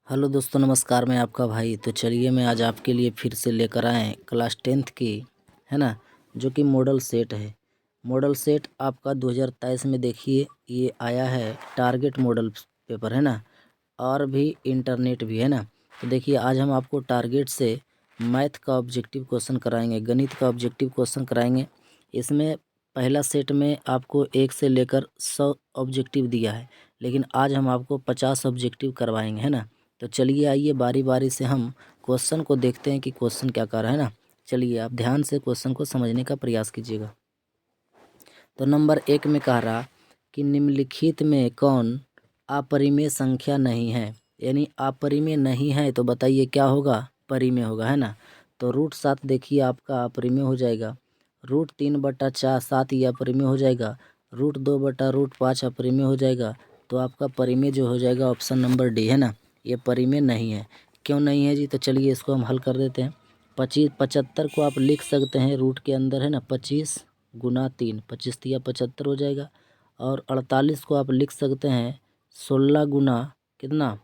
Hello दोस्तों, नमस्कार। मैं आपका भाई। तो चलिए मैं आज आपके लिए फिर से लेकर आए क्लास 10th की, है ना, जो कि मॉडल सेट है। मॉडल सेट आपका 2023 में देखिए ये आया है। टारगेट मॉडल पेपर है ना, और भी इंटरनेट भी है ना। तो देखिए आज हम आपको टारगेट से मैथ का ऑब्जेक्टिव क्वेश्चन कराएंगे, गणित का ऑब्जेक्टिव क्वेश्चन कराएंगे। इसमें पहला सेट में आपको 1 से लेकर 100 ऑब्जेक्टिव दिया है, लेकिन आज हम आपको 50 ऑब्जेक्टिव करवाएंगे, है ना। तो चलिए आइए बारी बारी से हम क्वेश्चन को देखते हैं कि क्वेश्चन क्या कर रहा है ना। चलिए आप ध्यान से क्वेश्चन को समझने का प्रयास कीजिएगा। तो नंबर 1 में कह रहा कि निम्नलिखित में कौन अपरिमेय संख्या नहीं है, यानी अपरिमेय नहीं है। तो बताइए क्या होगा, परिमेय होगा, है ना। तो √7 देखिए आपका अपरिमेय हो जाएगा। √3/4 ये अपरिमेय हो जाएगा। √2/5 अपरिमेय हो जाएगा। तो आपका परिमेय जो हो जाएगा ऑप्शन नंबर डी, है ना। ये परिमेय नहीं है। क्यों नहीं है जी? तो चलिए इसको हम हल कर देते हैं। 75 को आप लिख सकते हैं रूट के अंदर, है ना। 25 गुना 3, 25 तिया 75 हो जाएगा। और 48 को आप लिख सकते हैं 16 गुना कितना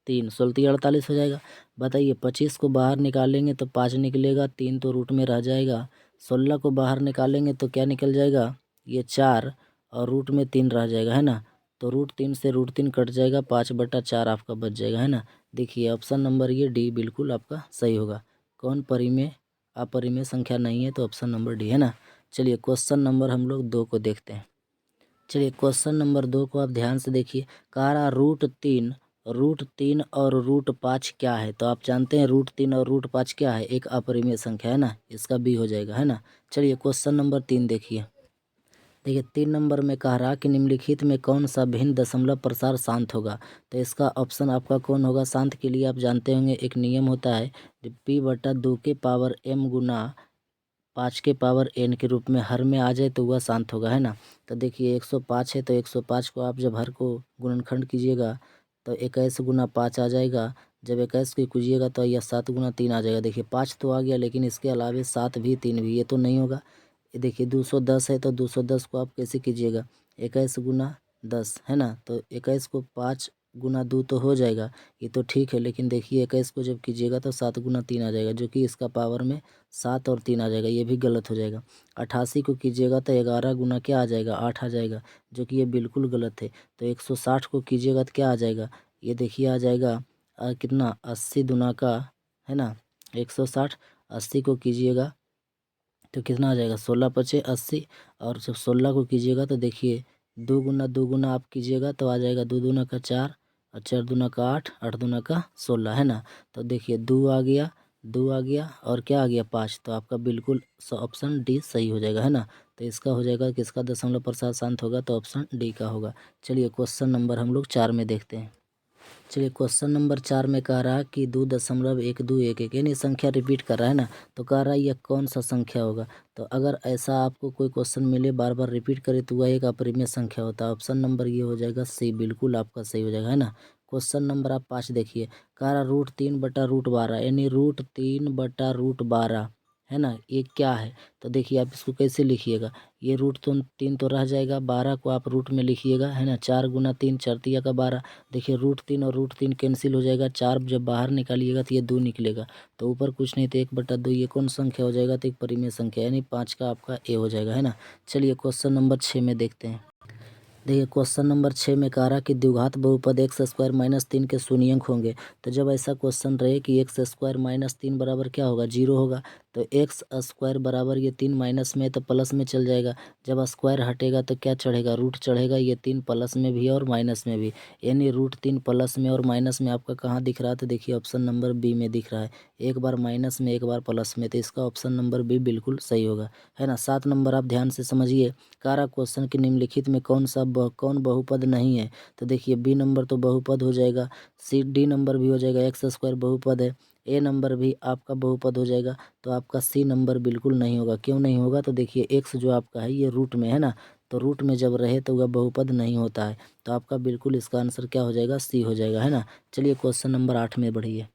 3, 16 तिया 48 हो जाएगा। बताइए 25 को बाहर निकालेंगे तो 5 निकलेगा, 3 तो रूट में रह जाएगा। 16 को बाहर निकालेंगे तो क्या निकल जाएगा, ये 4, और रूट में 3 रह जाएगा, है ना। तो √3 से √3 कट जाएगा, 5/4 आपका बच जाएगा, है ना। देखिए ऑप्शन नंबर ये डी बिल्कुल आपका सही होगा। कौन परिमेय अपरिमेय संख्या नहीं है? तो ऑप्शन नंबर डी, है ना। चलिए क्वेश्चन नंबर हम लोग 2 को देखते हैं। चलिए क्वेश्चन नंबर 2 को आप ध्यान से देखिए। कह रहा √3 और √5 क्या है? तो आप जानते हैं √3 और √5 क्या है, एक अपरिमेय संख्या, है ना। इसका बी हो जाएगा, है ना। चलिए क्वेश्चन नंबर 3 देखिए। देखिए 3 नंबर में कह रहा कि निम्नलिखित में कौन सा भिन्न दशमलव प्रसार शांत होगा? तो इसका ऑप्शन आपका कौन होगा? शांत के लिए आप जानते होंगे एक नियम होता है, p/2 के पावर m गुना 5 के पावर n के रूप में हर में आ जाए तो वह शांत होगा, है ना। तो देखिए 105 है, तो 105 को आप जब हर को गुणनखंड कीजिएगा तो 21 गुना 5 आ जाएगा। जब 21 को कीजिएगा तो यह 7 गुना 3 आ जाएगा। देखिए 5 तो आ गया, लेकिन इसके अलावे 7 भी 3 भी, ये तो नहीं होगा। ये देखिए 210 है, तो 210 को आप कैसे कीजिएगा, 21 गुना 10, है ना। तो 21 को 5 गुना 2 तो हो जाएगा, ये तो ठीक है। लेकिन देखिए 21 को जब कीजिएगा तो 7 गुना 3 आ जाएगा, जो कि इसका पावर में 7 और 3 आ जाएगा, ये भी गलत हो जाएगा। 88 को कीजिएगा तो 11 गुना क्या आ जाएगा, 8 आ जाएगा, जो कि ये बिल्कुल गलत है। तो 160 को कीजिएगा तो क्या आ जाएगा, ये देखिए आ जाएगा कितना 80 दुना का, है ना। 160 80 को कीजिएगा तो कितना आ जाएगा, 16×5 = 80। और जब 16 को कीजिएगा तो देखिए 2 गुना आप कीजिएगा तो आ जाएगा 2 दूना का 4 और 4 दूना का 8, 8 दूना का 16, है ना। तो देखिए 2 आ गया और क्या आ गया 5। तो आपका बिल्कुल ऑप्शन डी सही हो जाएगा, है ना। तो इसका हो जाएगा किसका दशमलव प्रसार शांत होगा, तो ऑप्शन डी का होगा। चलिए क्वेश्चन नंबर हम लोग 4 में देखते हैं। चलिए क्वेश्चन नंबर 4 में कह रहा है कि 2.1211, यानी संख्या रिपीट कर रहा है ना। तो कह रहा है यह कौन सा संख्या होगा? तो अगर ऐसा आपको कोई क्वेश्चन मिले बार बार रिपीट करे तो वह एक अपरिमेय संख्या होता है। ऑप्शन नंबर ये हो जाएगा सी, बिल्कुल आपका सही हो जाएगा, है ना। क्वेश्चन नंबर आप 5 देखिए। कह रहा √3/√12, यानी √3/√12, है ना। ये क्या है? तो देखिए आप इसको कैसे लिखिएगा, ये √3 तो रह जाएगा, 12 को आप रूट में लिखिएगा, है ना। 4 गुना 3, 4 तिया का 12। देखिए √3 और √3 कैंसिल हो जाएगा, 4 जब बाहर निकालिएगा तो ये 2 निकलेगा। तो ऊपर कुछ नहीं तो 1/2, ये कौन संख्या हो जाएगा, तो एक परिमेय संख्या, यानी 5 का आपका ए हो जाएगा, है ना। चलिए क्वेश्चन नंबर 6 में देखते हैं। देखिए क्वेश्चन नंबर 6 में कह रहा कि द्विघात बहुपद x² - 3 के शून्यंक होंगे। तो जब ऐसा क्वेश्चन रहे कि x² - 3 बराबर क्या होगा, 0 होगा। तो x² बराबर ये 3 माइनस में तो प्लस में चल जाएगा। जब स्क्वायर हटेगा तो क्या चढ़ेगा, रूट चढ़ेगा। ये 3 प्लस में भी और माइनस में भी, यानी √3 प्लस में और माइनस में आपका कहाँ दिख रहा है? तो देखिए ऑप्शन नंबर बी में दिख रहा है, एक बार माइनस में एक बार प्लस में। तो इसका ऑप्शन नंबर बी बिल्कुल सही होगा, है ना। 7 नंबर आप ध्यान से समझिए। कारा क्वेश्चन के निम्नलिखित में कौन बहुपद नहीं है? तो देखिए बी नंबर तो बहुपद हो जाएगा, डी नंबर भी हो जाएगा, x² बहुपद है, ए नंबर भी आपका बहुपद हो जाएगा। तो आपका सी नंबर बिल्कुल नहीं होगा। क्यों नहीं होगा? तो देखिए एक्स जो आपका है ये रूट में है ना, तो रूट में जब रहे तो वह बहुपद नहीं होता है। तो आपका बिल्कुल इसका आंसर क्या हो जाएगा, सी हो जाएगा, है ना। चलिए क्वेश्चन नंबर 8 में बढ़िए।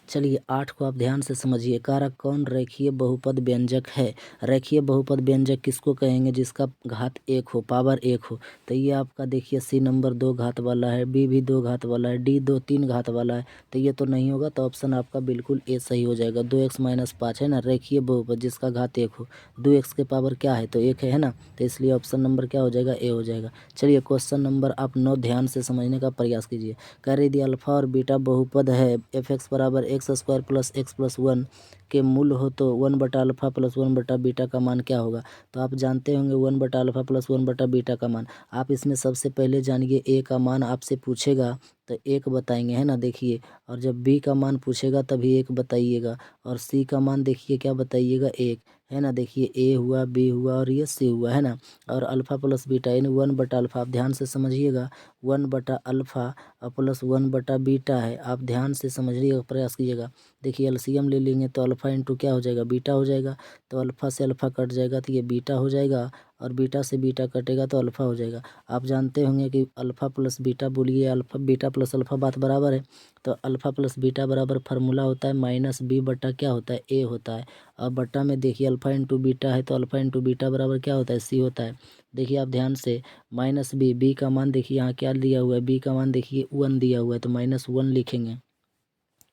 चलिए 8 को आप ध्यान से समझिए। कारक कौन रेखीय बहुपद व्यंजक है। रेखीय बहुपद व्यंजक किसको कहेंगे, जिसका घात 1 हो, पावर 1 हो। तो ये आपका देखिए सी नंबर 2 घात वाला है, बी भी 2 घात वाला है, डी 3 घात वाला है। तो ये तो नहीं होगा, तो ऑप्शन आपका बिल्कुल ए सही हो जाएगा। 2x-5 है ना, रेखीय बहुपद जिसका घात 1 हो। 2x के पावर क्या है, तो 1 है ना, तो इसलिए ऑप्शन नंबर क्या हो जाएगा, ए हो जाएगा। चलिए क्वेश्चन नंबर आप 9 ध्यान से समझने का प्रयास कीजिए। कह रही थी अल्फा और बीटा बहुपद है, f(x) बराबर x² प्लस x प्लस 1 के मूल हो तो 1/अल्फा प्लस 1/बीटा का मान क्या होगा। तो आप जानते होंगे 1/अल्फा प्लस 1/बीटा का मान। आप इसमें सबसे पहले जानिए ए का मान आपसे पूछेगा तो 1 बताएंगे, है ना, देखिए। और जब बी का मान पूछेगा तभी 1 बताइएगा। और सी का मान देखिए क्या बताइएगा, 1, है ना। देखिए ए हुआ, बी हुआ और ये सी हुआ, है ना। और अल्फा प्लस बीटा यानी 1/अल्फा, आप ध्यान से समझिएगा। 1/अल्फा प्लस 1/बीटा है, आप ध्यान से समझिएगा, प्रयास कीजिएगा। देखिए एलसीएम ले लेंगे तो अल्फा इंटू क्या हो जाएगा, बीटा हो जाएगा। तो अल्फा से अल्फा कट जाएगा तो ये बीटा हो जाएगा, और बीटा से बीटा कटेगा तो अल्फा हो जाएगा। आप जानते होंगे कि अल्फा प्लस बीटा बोलिए, अल्फा बीटा प्लस अल्फा बात बराबर है। तो अल्फा प्लस बीटा बराबर फार्मूला होता है माइनस बी बटा क्या होता है, ए होता है। और बटा में देखिए अल्फा इंटू बीटा है तो अल्फा इंटू बीटा बराबर क्या होता है, सी होता है। देखिए आप ध्यान से, माइनस बी का मान देखिए यहाँ क्या दिया हुआ है, बी का मान देखिए 1 दिया हुआ है तो -1 लिखेंगे।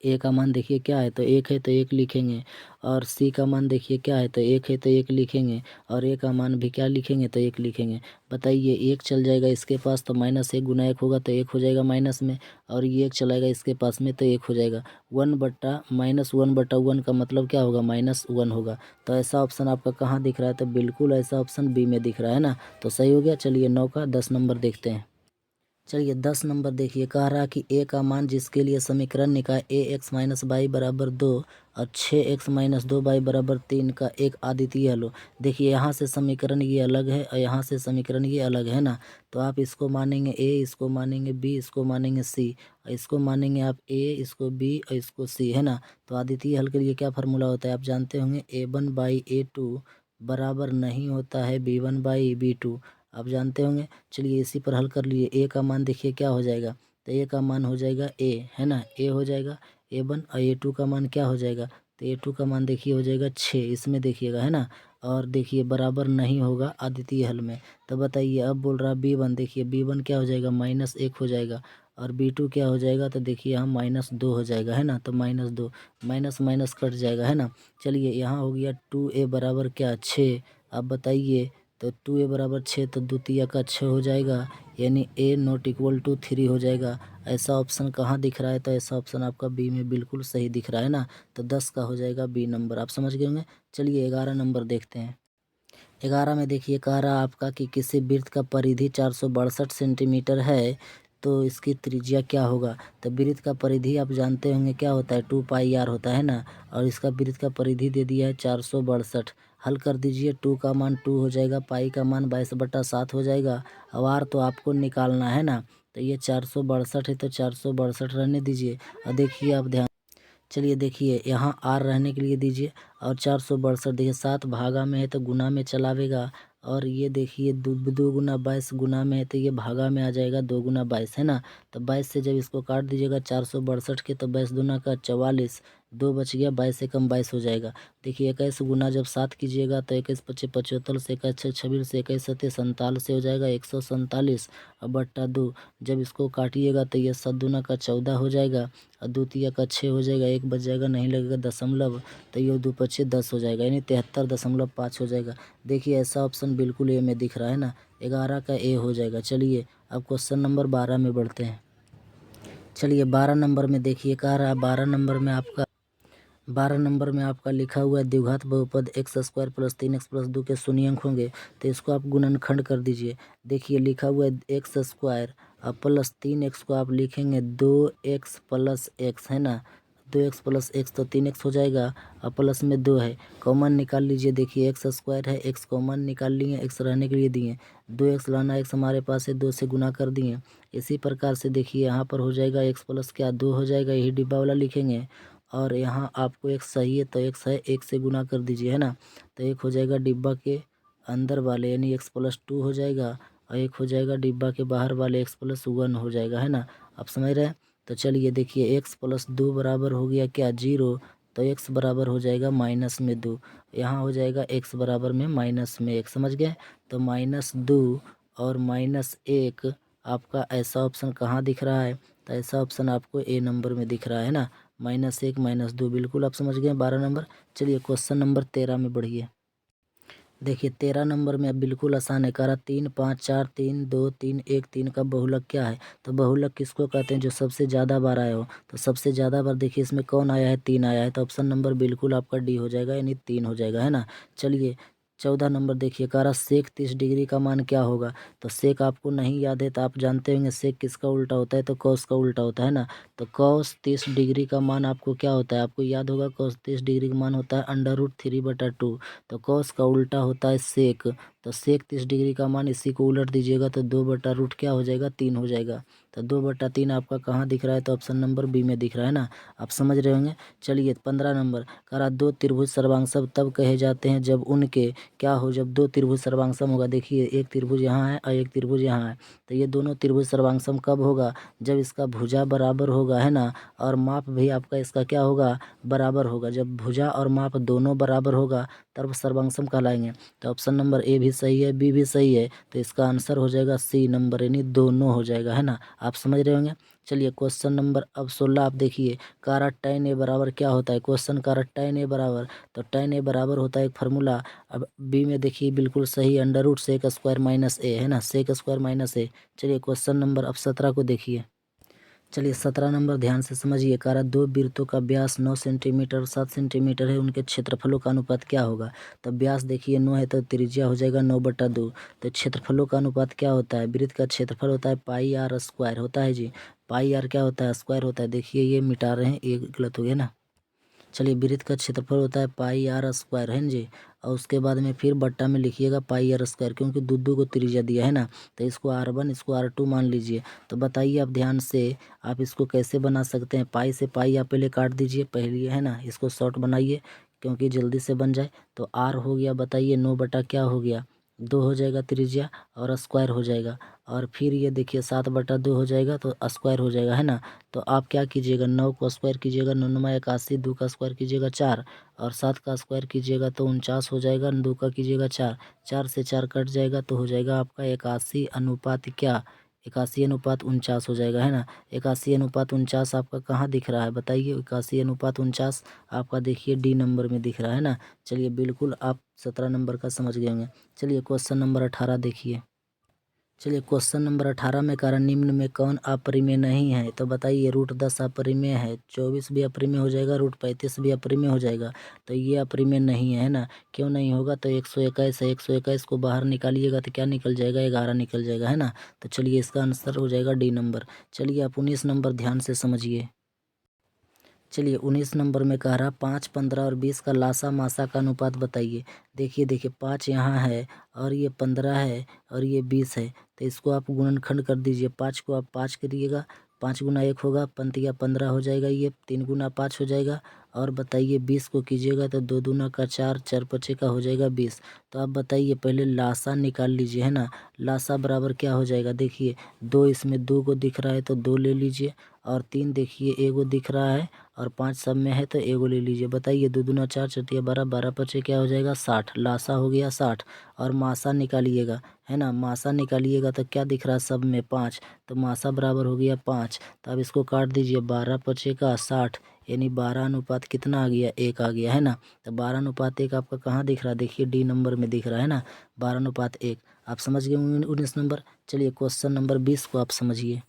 ए का मान देखिए क्या है, तो 1 है तो 1 लिखेंगे। और सी का मान देखिए क्या है, तो 1 है तो 1 लिखेंगे। और ए का मान भी क्या लिखेंगे, तो 1 लिखेंगे। बताइए 1 चल जाएगा इसके पास तो -1 गुना 1 होगा तो 1 हो जाएगा माइनस में। और ये 1 चलाएगा इसके पास में तो 1 हो जाएगा। 1/-1/1 का मतलब क्या होगा, -1 होगा। तो ऐसा ऑप्शन आपका कहाँ दिख रहा है, तो बिल्कुल ऐसा ऑप्शन बी में दिख रहा है ना, तो सही हो गया। चलिए 9 का 10 नंबर देखते हैं। चलिए 10 नंबर देखिए, कह रहा कि ए का मान जिसके लिए समीकरण निकाय ax माइनस वाई बराबर 2 और 6x माइनस 2y बराबर 3 का एक अद्वितीय हल हो। देखिए यहाँ से समीकरण ये अलग है और यहाँ से समीकरण ये अलग है ना। तो आप इसको मानेंगे ए, इसको मानेंगे बी, इसको मानेंगे सी, और इसको मानेंगे आप ए, इसको बी और इसको सी, है ना। तो अद्वितीय हल के लिए क्या फार्मूला होता है, आप जानते होंगे a1/a2 बराबर नहीं होता है b1/b2, आप जानते होंगे। चलिए इसी पर हल कर लिए। ए का मान देखिए क्या हो जाएगा, तो ए का मान हो जाएगा ए, है ना, ए हो जाएगा A1। और A2 का मान क्या हो जाएगा, तो A2 का मान देखिए हो जाएगा 6, इसमें देखिएगा, है ना। और देखिए बराबर नहीं होगा अद्वितीय हल में। तो बताइए अब बोल रहा B1, देखिए B1 क्या हो जाएगा, -1 हो जाएगा। और B2 क्या हो जाएगा, तो देखिए यहाँ -2 हो जाएगा, है ना। तो -2 माइनस माइनस कट जाएगा, है ना। चलिए यहाँ हो गया 2a बराबर क्या, 6। अब बताइए, तो 2a बराबर 6 तो द्वितीय का 6 हो जाएगा, यानी a ≠ 3 हो जाएगा। ऐसा ऑप्शन कहाँ दिख रहा है, तो ऐसा ऑप्शन आपका बी में बिल्कुल सही दिख रहा है ना। तो 10 का हो जाएगा बी नंबर, आप समझ गए होंगे। चलिए 11 नंबर देखते हैं। 11 में देखिए कह रहा आपका कि किसी वृत्त का परिधि 462 सेंटीमीटर है तो इसकी त्रिज्या क्या होगा। तो वृत्त का परिधि आप जानते होंगे क्या होता है, 2πr होता है ना। और इसका वृत्त का परिधि दे दिया है 462। हल कर दीजिए, 2 का मान 2 हो जाएगा, पाई का मान 22/7 हो जाएगा। अब आर तो आपको निकालना है ना। तो ये 462 है तो 462 रहने दीजिए। और देखिए आप ध्यान, चलिए देखिए यहाँ आर रहने के लिए दीजिए। और 462 देखिए 7 भागा में है तो गुना में चलावेगा। और ये देखिए 2 गुना 22 गुना में है तो ये भागा में आ जाएगा 2 गुना 22, है ना। तो 22 से जब इसको काट दीजिएगा 462 के, तो 22 दूना का 44, 2 बच गया, 22 से कम 22 हो जाएगा। देखिए 21 गुना जब 7 कीजिएगा तो 21 पच्चे 75 से 21 26 से 21 सत्ते 47 से हो जाएगा 147 और बट्टा 2। जब इसको काटिएगा तो ये 7 दूना का 14 हो जाएगा और द्वितीय का 6 हो जाएगा, 1 बच जाएगा, नहीं लगेगा दशमलव, तो ये 2 पच्चे 10 हो जाएगा, यानी 73.5 हो जाएगा। देखिए ऐसा ऑप्शन बिल्कुल ए में दिख रहा है ना, 11 का ए हो जाएगा। चलिए अब क्वेश्चन नंबर 12 में बढ़ते हैं। चलिए 12 नंबर में देखिए कह रहा है 12 नंबर में आपका लिखा हुआ है द्विघात बहुपद x² प्लस 3x प्लस 2 के शून्य अंक होंगे तो इसको आप गुणनखंड कर दीजिए। देखिए लिखा हुआ है x² और प्लस 3x को आप लिखेंगे 2x प्लस x, है ना। 2x प्लस x तो 3x हो जाएगा और प्लस में 2 है, कॉमन निकाल लीजिए। देखिए x² है, x कॉमन निकाल लिए, x रहने के लिए दिए, 2x लाना, x हमारे पास है, 2 से गुना कर दिए। इसी प्रकार से देखिए यहाँ पर हो जाएगा x प्लस क्या 2 हो जाएगा, यही डिब्बा वाला लिखेंगे। और यहाँ आपको एक सही है तो x है, 1 से गुना कर दीजिए, है ना। तो 1 हो जाएगा डिब्बा के अंदर वाले यानी x प्लस 2 हो जाएगा और 1 हो जाएगा डिब्बा के बाहर वाले x प्लस 1 हो जाएगा, है ना। आप समझ रहे हैं। तो चलिए देखिए x प्लस 2 बराबर हो गया क्या 0, तो x बराबर हो जाएगा -2। यहाँ हो जाएगा x बराबर में -1, समझ गए। तो -2 और -1 आपका ऐसा ऑप्शन कहाँ दिख रहा है, तो ऐसा ऑप्शन आपको ए नंबर में दिख रहा है ना, -1 -2, बिल्कुल आप समझ गए 12 नंबर। चलिए क्वेश्चन नंबर 13 में बढ़िए। देखिए 13 नंबर में अब बिल्कुल आसान है, कह रहा 3 5 4 3 2 3 1 3 का बहुलक क्या है। तो बहुलक किसको कहते हैं, जो सबसे ज़्यादा बार आया हो। तो सबसे ज़्यादा बार देखिए इसमें कौन आया है, 3 आया है, तो ऑप्शन नंबर बिल्कुल आपका डी हो जाएगा, यानी 3 हो जाएगा, है ना। चलिए 14 नंबर देखिए, कह रहा सेक 30 डिग्री का मान क्या होगा। तो सेक आपको नहीं याद है तो आप जानते होंगे सेक किसका उल्टा होता है, तो कॉस का उल्टा होता है ना। तो कॉस 30 डिग्री का मान आपको क्या होता है, आपको याद होगा कॉस 30 डिग्री का मान होता है √3/2। तो कॉस का उल्टा होता है सेक। तो सेक 30 डिग्री का मान इसी को उलट दीजिएगा तो 2/√, क्या हो जाएगा 3 हो जाएगा। तो 2/3 आपका कहाँ दिख रहा है, तो ऑप्शन नंबर बी में दिख रहा है ना, आप समझ रहे होंगे। चलिए 15 नंबर, कह रहा 2 त्रिभुज सर्वांगसम तब कहे जाते हैं जब उनके क्या हो, जब 2 त्रिभुज सर्वांगसम होगा। देखिए एक त्रिभुज यहाँ है और एक त्रिभुज यहाँ है, तो ये दोनों त्रिभुज सर्वांगसम कब होगा, जब इसका भुजा बराबर होगा, है ना, और माप भी आपका इसका क्या होगा, बराबर होगा। जब भुजा और माप दोनों बराबर होगा तब सर्वांगसम कहलाएंगे। तो ऑप्शन नंबर ए भी सही है, बी भी सही है, तो इसका आंसर हो जाएगा सी नंबर, यानी दोनों हो जाएगा, है ना, आप समझ रहे होंगे। चलिए क्वेश्चन नंबर अब 16 आप देखिए, कारा tan ए बराबर क्या होता है, क्वेश्चन कारा tan ए बराबर, तो tan ए बराबर होता है एक फार्मूला। अब बी में देखिए बिल्कुल सही, √sec² - a, है ना, sec²-a। चलिए क्वेश्चन नंबर अब 17 को देखिए। चलिए 17 नंबर ध्यान से समझिए, कह दो वृत्तों का व्यास 9 सेंटीमीटर 7 सेंटीमीटर है, उनके क्षेत्रफलों का अनुपात क्या होगा। तो व्यास देखिए 9 है तो त्रिज्या हो जाएगा 9/2। तो क्षेत्रफलों का अनुपात क्या होता है, वृत्त का क्षेत्रफल होता है πr² होता है जी। πr क्या होता है, स्क्वायर होता है। देखिए ये मिटा रहे हैं, ये गलत हो गया ना। चलिए वृत्त का क्षेत्रफल होता है πr² है ना जी, और उसके बाद में फिर बट्टा में लिखिएगा πr², क्योंकि दो को त्रिज्या दिया है ना। तो इसको r1 इसको r2 मान लीजिए। तो बताइए आप ध्यान से, आप इसको कैसे बना सकते हैं, पाई से पाई आप पहले काट दीजिए पहले, है ना, इसको शॉर्ट बनाइए क्योंकि जल्दी से बन जाए। तो r हो गया, बताइए 9 बटा क्या हो गया 2 हो जाएगा त्रिज्या, और स्क्वायर हो जाएगा, और फिर ये देखिए 7/2 हो जाएगा तो स्क्वायर हो जाएगा, है ना। तो आप क्या कीजिएगा, 9 को स्क्वायर कीजिएगा 9 9 81, 2 का स्क्वायर कीजिएगा 4, और 7 का स्क्वायर कीजिएगा तो 49 हो जाएगा, 2 का कीजिएगा 4, 4 से 4 कट जाएगा तो हो जाएगा आपका 81 अनुपात क्या, 81/49 हो जाएगा, है ना। 81/49 आपका कहाँ दिख रहा है बताइए, 81/49 आपका देखिए डी नंबर में दिख रहा है ना। चलिए बिल्कुल आप 17 नंबर का समझ गए होंगे। चलिए क्वेश्चन नंबर 18 देखिए। चलिए क्वेश्चन नंबर 18 में कारण निम्न में कौन अपरिमेय नहीं है। तो बताइए √10 अपरिमेय है, 24 भी अपरिमेय हो जाएगा, √35 भी अपरिमेय हो जाएगा। तो ये अपरिमेय नहीं है ना, क्यों नहीं होगा, तो 121 है, 121 को बाहर निकालिएगा तो क्या निकल जाएगा, 11 निकल जाएगा, है ना। तो चलिए इसका आंसर हो जाएगा डी नंबर। चलिए आप 19 नंबर ध्यान से समझिए। चलिए 19 नंबर में कह रहा 5 15 और 20 का लासा मासा का अनुपात बताइए। देखिए 5 यहाँ है और ये 15 है और ये 20 है, तो इसको आप गुणनखंड कर दीजिए। 5 को आप 5 करिएगा, 5 गुना 1 होगा, पंतिया 15 हो जाएगा, ये 3 गुना 5 हो जाएगा, और बताइए 20 को कीजिएगा तो 2 दूना का 4, 4 पचे का हो जाएगा 20। तो आप बताइए पहले लासा निकाल लीजिए, है ना। लासा बराबर क्या हो जाएगा, देखिए 2 इसमें 2 को दिख रहा है तो 2 ले लीजिए, और 3 देखिए एगो दिख रहा है, और 5 सब में है तो एगो ले लीजिए। बताइए 2 दूना 4 चौतिया 12, 12 पचे क्या हो जाएगा 60, लासा हो गया 60। और मासा निकालिएगा, है ना, मासा निकालिएगा तो क्या दिख रहा है सब में 5, तो मासा बराबर हो गया 5। तो अब इसको काट दीजिए, 12 पचे का 60, यानी 12 अनुपात कितना आ गया 1 आ गया, है ना। तो 12:1 आपका कहाँ दिख रहा है, देखिए डी नंबर में दिख रहा है ना, 12:1। आप समझ गए 19 नंबर। चलिए क्वेश्चन नंबर 20 को आप समझिए।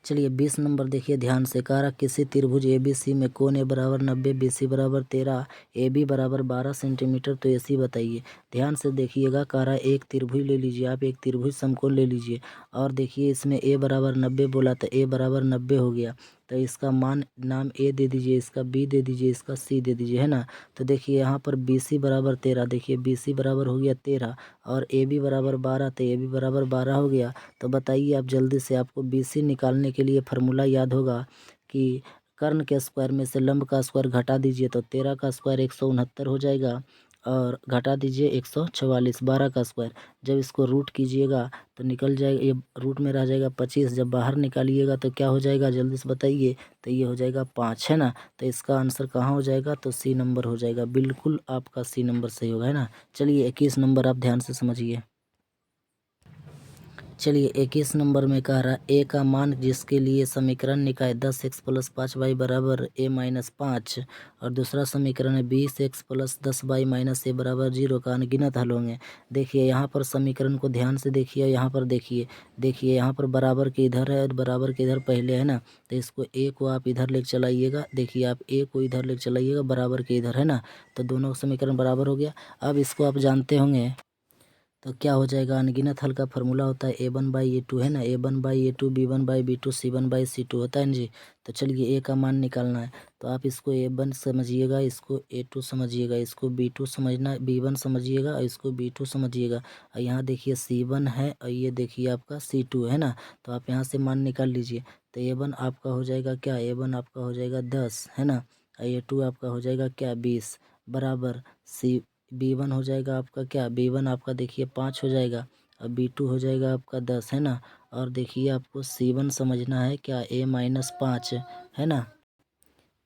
चलिए 20 नंबर देखिए ध्यान से, कह रहा किसी त्रिभुज ABC में कोण A बराबर 90, BC बराबर 13, AB बराबर 12 सेंटीमीटर, तो AC बताइए। ध्यान से देखिएगा, कह रहा एक त्रिभुज ले लीजिए, आप एक त्रिभुज समकोण ले लीजिए, और देखिए इसमें A बराबर 90 बोला तो A बराबर 90 हो गया, तो इसका मान नाम A दे दीजिए, इसका B दे दीजिए, इसका C दे दीजिए, है ना। तो देखिए यहाँ पर BC बराबर 13, देखिए BC बराबर हो गया 13, और AB बराबर 12, तो AB बराबर 12 हो गया। तो बताइए आप जल्दी से, आपको BC निकालने के लिए फार्मूला याद होगा कि कर्ण के स्क्वायर में से लंब का स्क्वायर घटा दीजिए, तो 13 का स्क्वायर 169 हो जाएगा, और घटा दीजिए 144, 12 का स्क्वायर। जब इसको रूट कीजिएगा तो निकल जाएगा, ये रूट में रह जाएगा 25। जब बाहर निकालिएगा तो क्या हो जाएगा, जल्दी से बताइए। तो ये हो जाएगा 5, है ना। तो इसका आंसर कहाँ हो जाएगा, तो सी नंबर हो जाएगा। बिल्कुल आपका सी नंबर सही होगा, है ना। चलिए 21 नंबर आप ध्यान से समझिए। चलिए 21 नंबर में कह रहा ए का मान जिसके लिए समीकरण निकाय 10x + 5y बराबर a - 5 और दूसरा समीकरण है 20x + 10y - a बराबर 0 का अनगिनत हल होंगे। देखिए यहाँ पर समीकरण को ध्यान से देखिए, यहाँ पर देखिए यहाँ पर बराबर के इधर है और बराबर के इधर पहले है ना। तो इसको a को आप इधर लेकर चलाइएगा। देखिए आप a को इधर लेकर चलाइएगा, बराबर के इधर, है ना। तो दोनों समीकरण बराबर हो गया। अब इसको आप जानते होंगे तो क्या हो जाएगा, अनगिनत हल का फॉर्मूला होता है a1/a2, है ना। a1/a2 b1/b2 c1/c2 होता है ना जी। तो चलिए a का मान निकालना है। तो आप इसको a1 समझिएगा, इसको a2 समझिएगा, इसको b2 समझना, b1 समझिएगा और इसको b2 समझिएगा। और यहाँ देखिए c1 है और ये देखिए आपका c2 है ना। तो आप यहाँ से मान निकाल लीजिए। तो a1 आपका हो जाएगा क्या, a1 आपका हो जाएगा 10, है ना। और a2 आपका हो जाएगा क्या, 20 बराबर सी b1 हो जाएगा आपका क्या, b1 आपका देखिए 5 हो जाएगा और b2 हो जाएगा आपका 10, है ना। और देखिए आपको c1 समझना है क्या, a - 5, है ना।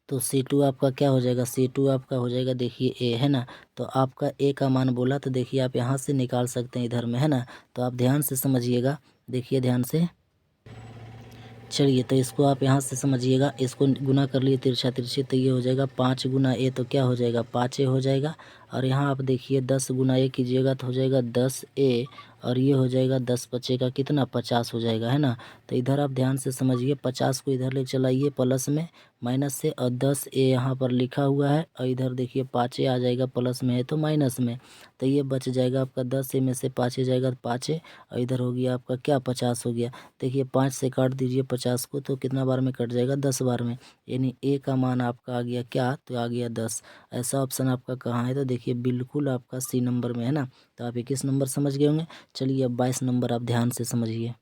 तो c2 आपका क्या हो जाएगा, c2 आपका हो जाएगा देखिए a, है ना। तो आपका a का मान बोला तो देखिए आप यहाँ से निकाल सकते हैं इधर में, है ना। तो आप ध्यान से समझिएगा, देखिए ध्यान से। चलिए तो इसको आप यहाँ से समझिएगा, इसको गुना कर लिए तिरछा तिरछी, तो ये हो जाएगा 5 गुना ए, तो क्या हो जाएगा 5 ए हो जाएगा। और यहाँ आप देखिए 10 गुना ए कीजिएगा तो हो जाएगा 10 ए, और ये हो जाएगा 10 बचे का कितना, 50 हो जाएगा, है ना। तो इधर आप ध्यान से समझिए, 50 को इधर ले चलाइए प्लस में माइनस से, और 10 ए यहाँ पर लिखा हुआ है और इधर देखिए 5 ए आ जाएगा, प्लस में है तो माइनस में। तो ये बच जाएगा आपका 10 ए में से 5 ए जाएगा, 5 ए और इधर हो गया आपका क्या, 50 हो गया। देखिए 5 से काट दीजिए 50 को तो कितना बार में कट जाएगा, 10 बार में। यानी ए का मान आपका आ गया क्या, तो आ गया 10। ऐसा ऑप्शन आपका कहाँ है, तो देखिए बिल्कुल आपका सी नंबर में, है ना। तो आप 21 नंबर समझ गए होंगे। चलिए अब 22 नंबर आप ध्यान से समझिए।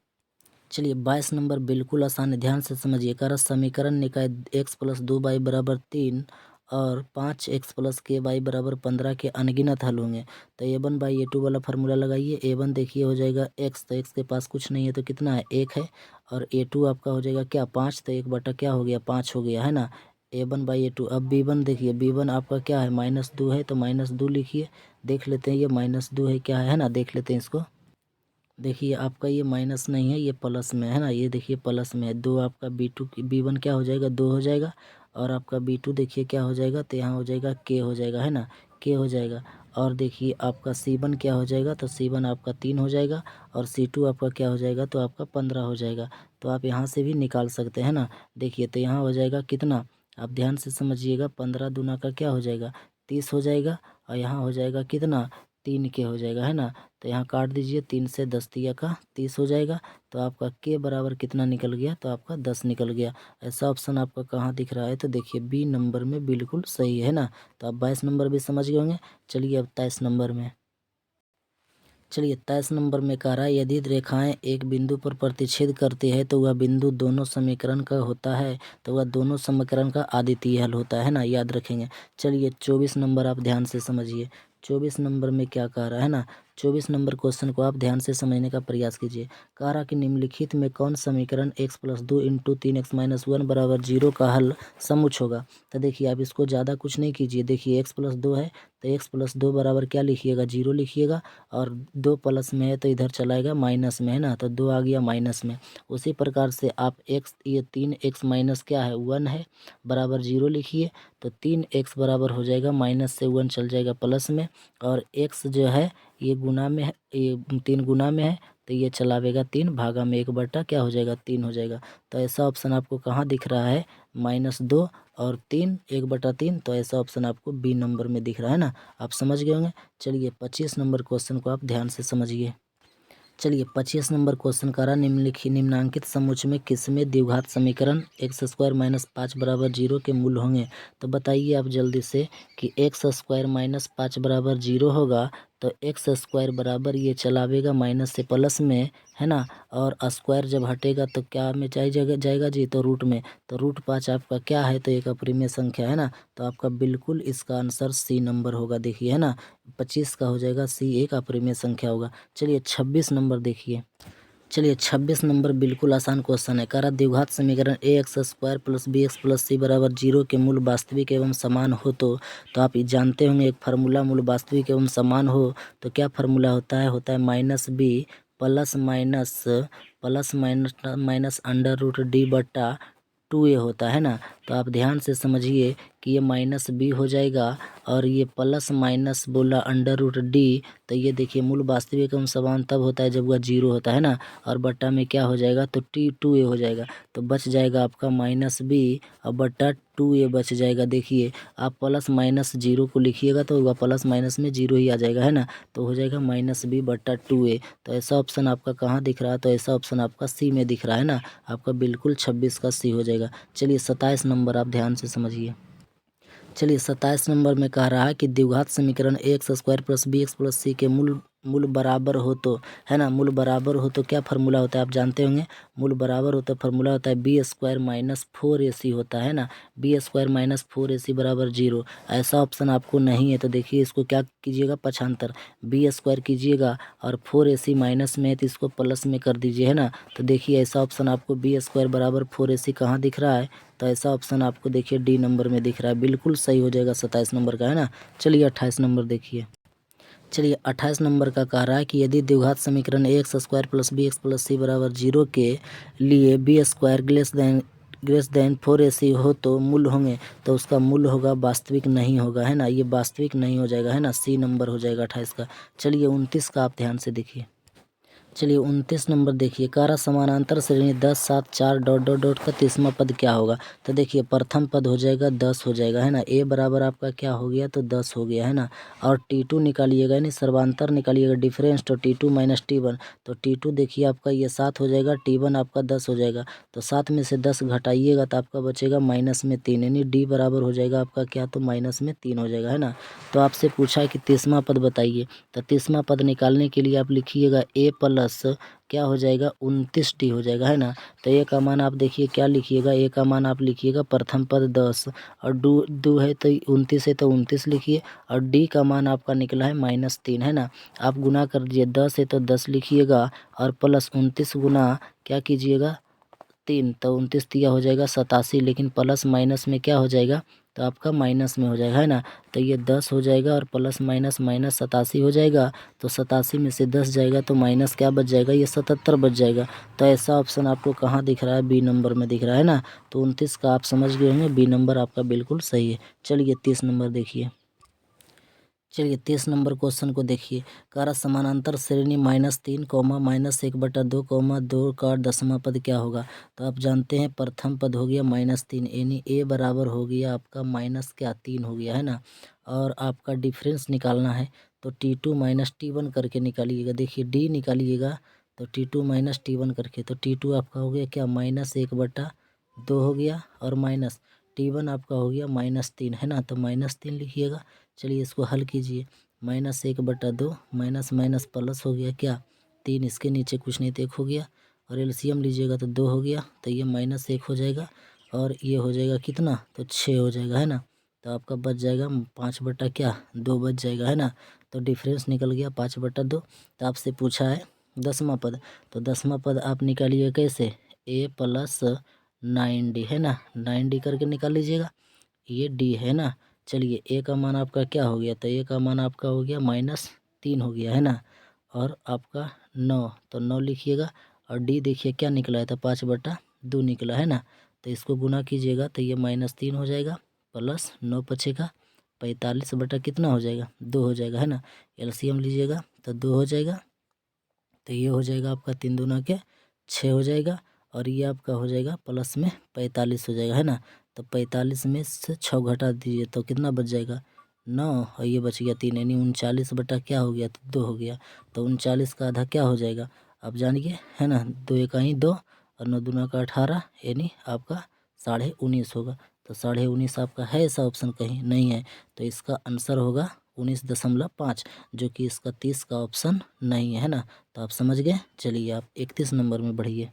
चलिए 22 नंबर बिल्कुल आसान है, ध्यान से समझिए। कर समीकरण निकाय x + 2y बराबर 3 और 5x + ky बराबर 15 के अनगिनत हल होंगे। तो a1/a2 वाला फार्मूला लगाइए। a1 देखिए हो जाएगा x, तो x के पास कुछ नहीं है तो कितना है, 1 है। और a2 आपका हो जाएगा क्या, 5, तो 1 बटा क्या हो गया, 5 हो गया, है ना। a1/a2। अब b1 देखिए, b1 आपका क्या है, -2 है, तो -2 लिखिए। देख लेते हैं ये -2 है क्या है ना, देख लेते हैं इसको। देखिए आपका ये माइनस नहीं है, ये प्लस में है ना। ये देखिए प्लस में है, 2 आपका b2 b1 क्या हो जाएगा, 2 हो जाएगा। और आपका b2 देखिए क्या हो जाएगा, तो यहाँ हो जाएगा k हो जाएगा, है ना, k हो जाएगा। और देखिए आपका c1 क्या हो जाएगा, तो c1 आपका 3 हो जाएगा। और c2 आपका क्या हो जाएगा, तो आपका 15 हो जाएगा। तो आप यहाँ से भी निकाल सकते हैं ना। देखिए तो यहाँ हो जाएगा कितना, आप ध्यान से समझिएगा, 15 दूना का क्या हो जाएगा, 30 हो जाएगा। और यहाँ हो जाएगा कितना, 3 के हो जाएगा, है ना। तो यहाँ काट दीजिए, 3 से 10 तिया का 30 हो जाएगा। तो आपका के बराबर कितना निकल गया, तो आपका 10 निकल गया। ऐसा ऑप्शन आपका कहाँ दिख रहा है, तो देखिए बी नंबर में बिल्कुल सही है ना। तो आप 22 नंबर भी समझ गए होंगे। चलिए अब 23 नंबर में। चलिए 23 नंबर में कह रहा है यदि रेखाएं एक बिंदु पर प्रतिच्छेद करती है तो वह बिंदु दोनों समीकरण का होता है, तो वह दोनों समीकरण का अद्वितीय हल होता है ना, याद रखेंगे। चलिए 24 नंबर आप ध्यान से समझिए। 24 नंबर में क्या कह रहा है ना, 24 नंबर क्वेश्चन को आप ध्यान से समझने का प्रयास कीजिए। कह रहा कि निम्नलिखित में कौन समीकरण x + 2 × 3x - 1 बराबर 0 का हल समुच्च होगा। तो देखिए आप इसको ज़्यादा कुछ नहीं कीजिए। देखिए x + 2 है तो x + 2 बराबर क्या लिखिएगा, 0 लिखिएगा। और 2 प्लस में है तो इधर चलाएगा माइनस में, है ना। तो 2 आ गया माइनस में। उसी प्रकार से आप x, ये 3x माइनस क्या है, 1 है, बराबर 0 लिखिए। तो 3x बराबर हो जाएगा, माइनस से 1 चल जाएगा प्लस में। और x जो है ये गुना में है, ये 3 गुना में है तो ये चलावेगा 3 भागा में 1 बटा क्या हो जाएगा, 3 हो जाएगा। तो ऐसा ऑप्शन आपको कहाँ दिख रहा है, -2 और 3 1/3। तो ऐसा ऑप्शन आपको बी नंबर में दिख रहा है ना। आप समझ गए होंगे। चलिए 25 नंबर क्वेश्चन को आप ध्यान से समझिए। चलिए 25 नंबर क्वेश्चन करा निम्नलिखित निम्नांकित समुच्चय में किसमें द्विघात समीकरण x² - 5 बराबर 0 के मूल होंगे। तो बताइए आप जल्दी से कि x² - 5 बराबर 0 होगा तो एक्स स्क्वायर बराबर ये चलावेगा माइनस से प्लस में, है ना, और स्क्वायर जब हटेगा तो क्या में जाएगा जी, तो रूट में। तो रूट 5 आपका क्या है, तो एक अप्रिमेय संख्या है ना। तो आपका बिल्कुल इसका आंसर सी नंबर होगा, देखिए, है ना। 25 का हो जाएगा सी, एक अप्रिमेय संख्या होगा। चलिए 26 नंबर देखिए। चलिए 26 नंबर बिल्कुल आसान क्वेश्चन है। कह रहा द्विघात समीकरण a x square plus b x plus c बराबर 0 के मूल वास्तविक एवं समान हो तो आप जानते होंगे एक फार्मूला, मूल वास्तविक एवं समान हो तो क्या फार्मूला होता है minus B plus minus under root D बट्टा 2a होता है ना। तो आप ध्यान से समझिए कि ये माइनस बी हो जाएगा और ये प्लस माइनस बोला अंडर रूट डी, तो ये देखिए मूल वास्तविक एवं समान तब होता है जब वह 0 होता है ना, और बट्टा में क्या हो जाएगा, तो t2a हो जाएगा। तो बच जाएगा आपका माइनस बी और बट्टा 2a बच जाएगा। देखिए आप प्लस माइनस 0 को लिखिएगा तो वह प्लस माइनस में 0 ही आ जाएगा, है ना। तो हो जाएगा माइनस बी बट्टा 2a। तो ऐसा ऑप्शन आपका कहाँ दिख रहा है, तो ऐसा ऑप्शन आपका सी में दिख रहा है ना। आपका बिल्कुल 26 का सी हो जाएगा। चलिए 27 नंबर आप ध्यान से समझिए। चलिए 27 नंबर में कह रहा है कि द्विघात समीकरण a x square plus b x plus c के मूल बराबर हो तो, है ना, मूल बराबर हो तो क्या फार्मूला होता है आप जानते होंगे। मूल बराबर हो तो फार्मूला होता है बी स्क्वायर माइनस 4ac होता है ना। बी स्क्वायर माइनस 4ac बराबर 0। ऐसा ऑप्शन आपको नहीं है तो देखिए इसको क्या कीजिएगा, पक्षांतर बी स्क्वायर कीजिएगा और 4ac माइनस में है तो इसको प्लस में कर दीजिए, है ना। तो देखिए ऐसा ऑप्शन आपको बी स्क्वायर बराबर 4ac कहाँ दिख रहा है, तो ऐसा ऑप्शन आपको देखिए डी नंबर में दिख रहा है। बिल्कुल सही हो जाएगा 27 नंबर का, है ना। चलिए 28 नंबर देखिए। चलिए 28 नंबर का कह रहा है कि यदि द्विघात समीकरण a x square plus b x plus c बराबर 0 के लिए B square grace then 4ac हो तो मूल होंगे, तो उसका मूल होगा वास्तविक नहीं होगा, है ना। ये वास्तविक नहीं हो जाएगा, है ना, सी नंबर हो जाएगा 28 का। चलिए 29 का आप ध्यान से देखिए। चलिए 29 नंबर देखिए। कारा समानांतर श्रेणी 10 7 4 डॉट डॉट डॉट का 30वां पद क्या होगा। तो देखिए प्रथम पद हो जाएगा 10 हो जाएगा, है ना। ए बराबर आपका क्या हो गया, तो 10 हो गया, है ना। और T2 निकालिएगा, यानी सर्वांतर निकालिएगा डिफरेंस, तो T2 माइनस T1, तो T2 देखिए आपका ये 7 हो जाएगा, T1 आपका 10 हो जाएगा। तो 7 में से 10 घटाइएगा तो आपका बचेगा माइनस में 3, यानी डी बराबर हो जाएगा आपका क्या, तो माइनस में 3 हो जाएगा, है ना। तो आपसे पूछा है कि 30वां पद बताइए, तो 30वां पद निकालने के लिए आप लिखिएगा ए प्लस क्या हो जाएगा, 29t हो जाएगा, है ना। तो ए का मान आप देखिए क्या लिखिएगा, ए का मान आप लिखिएगा प्रथम पद 10 और दो है तो 29 है तो 29 लिखिए, और डी का मान आपका निकला है -3, है ना। आप गुना कर दीजिए, 10 है तो 10 लिखिएगा और प्लस 29 गुना क्या कीजिएगा 3, तो 29 तिया हो जाएगा 87, लेकिन प्लस माइनस में क्या हो जाएगा, तो आपका माइनस में हो जाएगा, है ना। तो ये 10 हो जाएगा और प्लस माइनस माइनस 87 हो जाएगा। तो 87 में से 10 जाएगा तो माइनस क्या बच जाएगा, ये 77 बच जाएगा। तो ऐसा ऑप्शन आपको कहाँ दिख रहा है, बी नंबर में दिख रहा है ना। तो 29 का आप समझ गए होंगे, बी नंबर आपका बिल्कुल सही है। चलिए 30 नंबर देखिए। चलिए 30 नंबर क्वेश्चन को देखिए। कारा समानांतर श्रेणी -3 -1/2 2 का 10वां पद क्या होगा। तो आप जानते हैं प्रथम पद हो गया -3, यानी ए बराबर हो गया आपका माइनस क्या 3 हो गया, है ना। और आपका डिफरेंस निकालना है तो T2 माइनस T1 करके निकालिएगा। देखिए डी निकालिएगा तो T2 माइनस T1 करके, तो T2 आपका हो गया क्या -1/2 हो गया, और माइनस T1 आपका हो गया -3, है ना। तो -3 लिखिएगा। चलिए इसको हल कीजिए, -1/2 माइनस माइनस प्लस हो गया क्या 3, इसके नीचे कुछ नहीं तो 1 हो गया, और एलसीएम लीजिएगा तो 2 हो गया, तो ये -1 हो जाएगा और ये हो जाएगा कितना, तो 6 हो जाएगा, है ना। तो आपका बच जाएगा 5/2 बच जाएगा, है ना। तो डिफरेंस निकल गया 5/2। तो आपसे पूछा है 10वां पद, तो 10वां पद आप निकालिए कैसे, a प्लस 9d, है ना, 9d करके निकाल लीजिएगा, ये डी है ना। चलिए ए का मान आपका क्या हो गया, तो ए का मान आपका हो गया -3 हो गया, है ना। और आपका 9, तो 9 लिखिएगा, और डी देखिए क्या निकला है, तो 5/2 निकला, है ना। तो इसको गुना कीजिएगा तो ये -3 हो जाएगा, प्लस 9 बचेगा 45 बटा कितना हो जाएगा 2 हो जाएगा, है ना। एलसीएम लीजिएगा तो 2 हो जाएगा, तो ये हो जाएगा आपका 3 दूना के 6 हो जाएगा, और ये आपका हो जाएगा प्लस में 45 हो जाएगा, है ना। तो 45 में से 6 घटा दीजिए तो कितना बच जाएगा 9, और ये बच गया 3, यानी 39 बटा क्या हो गया, तो 2 हो गया। तो 39 का आधा क्या हो जाएगा आप जानिए, है ना, 2 एका ही 2 और 9 दूना का 18, यानी आपका 19.5 होगा। तो 19.5 आपका है, ऐसा ऑप्शन कहीं नहीं है, तो इसका आंसर होगा 19.5, जो कि इसका 30 का ऑप्शन नहीं है ना। तो आप समझ गए। चलिए आप 31 नंबर में बढ़िए।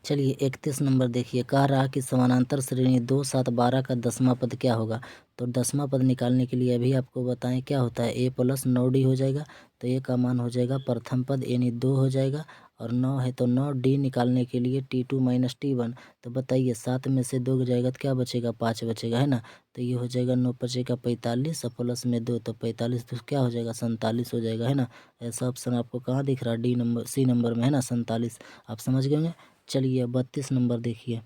चलिए 31 नंबर देखिए, कह रहा कि समानांतर श्रेणी 2, 7, 12 का 10वां पद क्या होगा। तो 10वां पद निकालने के लिए अभी आपको बताएं क्या होता है। a + 9d हो जाएगा, तो a का मान हो जाएगा प्रथम पद यानी 2 हो जाएगा, और 9 है तो 9d निकालने के लिए t2 - t1। तो बताइए 7 में से 2 जाएगा तो क्या बचेगा, 5 बचेगा, है ना। तो ये हो जाएगा 9 बचेगा 45 और प्लस में 2 तो 45 तो क्या हो जाएगा 47 हो जाएगा, है ना। ऐसा ऑप्शन आपको कहाँ दिख रहा है, सी नंबर में, है ना, 47। आप समझ गए होंगे। चलिए 32 नंबर देखिए।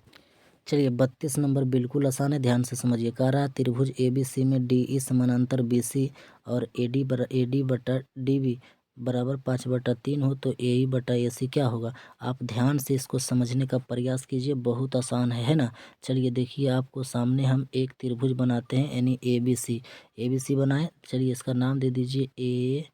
चलिए 32 नंबर बिल्कुल आसान है, ध्यान से समझिए। कह रहा है त्रिभुज ABC में DE समानांतर BC और AD बटा DB बराबर 5/3 हो, तो AE बटा AC क्या होगा। आप ध्यान से इसको समझने का प्रयास कीजिए, बहुत आसान है ना। चलिए देखिए, आपको सामने हम एक त्रिभुज बनाते हैं यानी ABC बनाए। चलिए इसका नाम दे दीजिए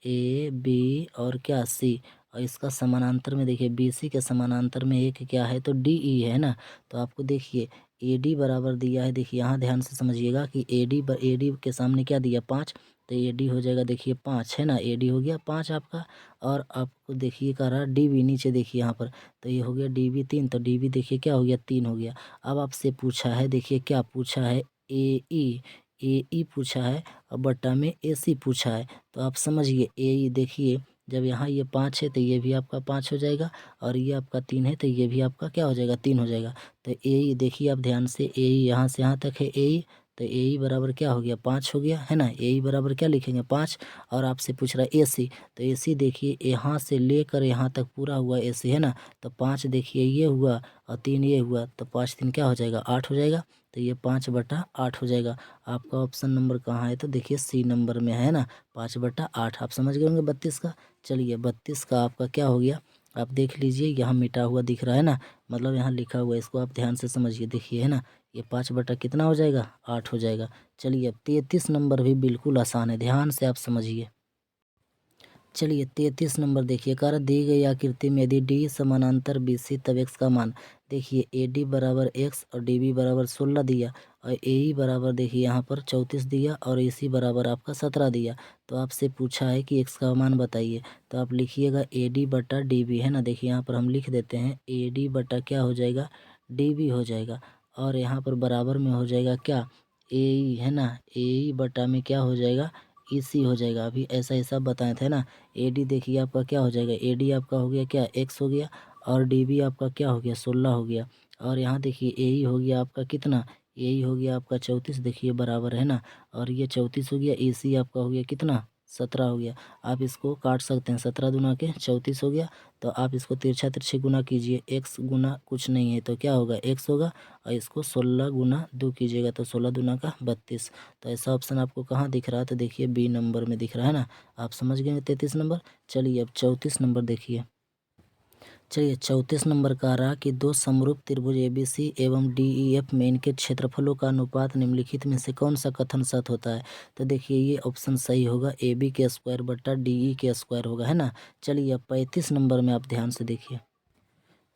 A B और क्या C, और इसका समानांतर में देखिए BC के समानांतर में एक क्या है तो DE है ना। तो आपको देखिए AD बराबर दिया है, देखिए यहाँ ध्यान से समझिएगा कि AD के सामने क्या दिया 5, तो AD हो जाएगा देखिए 5, है ना। AD हो गया 5 आपका, और आपको देखिए कह रहा DB नीचे देखिए यहाँ पर, तो ये हो गया DB 3, तो DB देखिए क्या हो गया 3 हो गया। अब आपसे पूछा है, देखिए क्या पूछा है, AE पूछा है और बट्टा में AC पूछा है। तो आप समझिए AE देखिए, जब यहाँ ये 5 है तो ये भी आपका 5 हो जाएगा, और ये आपका 3 है तो ये भी आपका क्या हो जाएगा 3 हो जाएगा। तो AE देखिए आप ध्यान से, AE यहाँ से यहाँ तक है AE, तो AE बराबर क्या हो गया 5 हो गया, है ना। AE बराबर क्या लिखेंगे 5, और आपसे पूछ रहा है AC, तो AC देखिए यहाँ से लेकर यहाँ तक पूरा हुआ AC, है ना। तो 5 देखिए ये हुआ और 3 ये हुआ, तो 5 3 क्या हो जाएगा 8 हो जाएगा, तो ये 5/8 हो जाएगा। आपका ऑप्शन नंबर कहाँ है तो देखिए C नंबर में है ना, 5/8। आप समझ गए होंगे 32 का। चलिए 32 का आपका क्या हो गया, आप देख लीजिए यहाँ मिटा हुआ दिख रहा है ना, मतलब यहाँ लिखा हुआ है, इसको आप ध्यान से समझिए, देखिए, है ना। ये 5 बटा कितना हो जाएगा 8 हो जाएगा। चलिए अब 33 नंबर भी बिल्कुल आसान है, ध्यान से आप समझिए। चलिए 33 नंबर देखिए, कर दी गई आकृति में यदि डी समानांतर BC तब x का मान, देखिए AD बराबर x और DB बराबर 16 दिया, और AE बराबर देखिए यहाँ पर 34 दिया, और AC बराबर आपका 17 दिया। तो आपसे पूछा है कि x का मान बताइए। तो आप लिखिएगा AD बटा DB, है ना। देखिए यहाँ पर हम लिख देते हैं AD बटा क्या हो जाएगा DB हो जाएगा, और यहाँ पर बराबर में हो जाएगा क्या AE, है ना। AE बटा में क्या हो जाएगा EC हो जाएगा। अभी ऐसा हिसाब बताए थे ना। AD देखिए आपका क्या हो जाएगा, AD आपका हो गया क्या x हो गया, और DB आपका क्या हो गया 16 हो गया, और यहाँ देखिए AE हो गया आपका कितना, AE हो गया आपका 34, देखिए बराबर, है ना। और ये 34 हो गया, AC आपका हो गया कितना 17 हो गया। आप इसको काट सकते हैं, 17 दूना के 34 हो गया। तो आप इसको तिरछा तिरछे गुना कीजिए, x गुना कुछ नहीं है तो क्या होगा x होगा, और इसको 16 गुना 2 कीजिएगा तो 16 दूना का 32। तो ऐसा ऑप्शन आपको कहाँ दिख रहा है तो देखिए B नंबर में दिख रहा है ना। आप समझ गए 33 नंबर। चलिए अब 34 नंबर देखिए। चलिए 34 नंबर का रहा कि दो समरूप त्रिभुज ABC एवं DEF में इनके क्षेत्रफलों का अनुपात निम्नलिखित में से कौन सा कथन सत्य होता है। तो देखिए ये ऑप्शन सही होगा, AB के स्क्वायर बटा DE के स्क्वायर होगा, है ना। चलिए अब 35 नंबर में आप ध्यान से देखिए।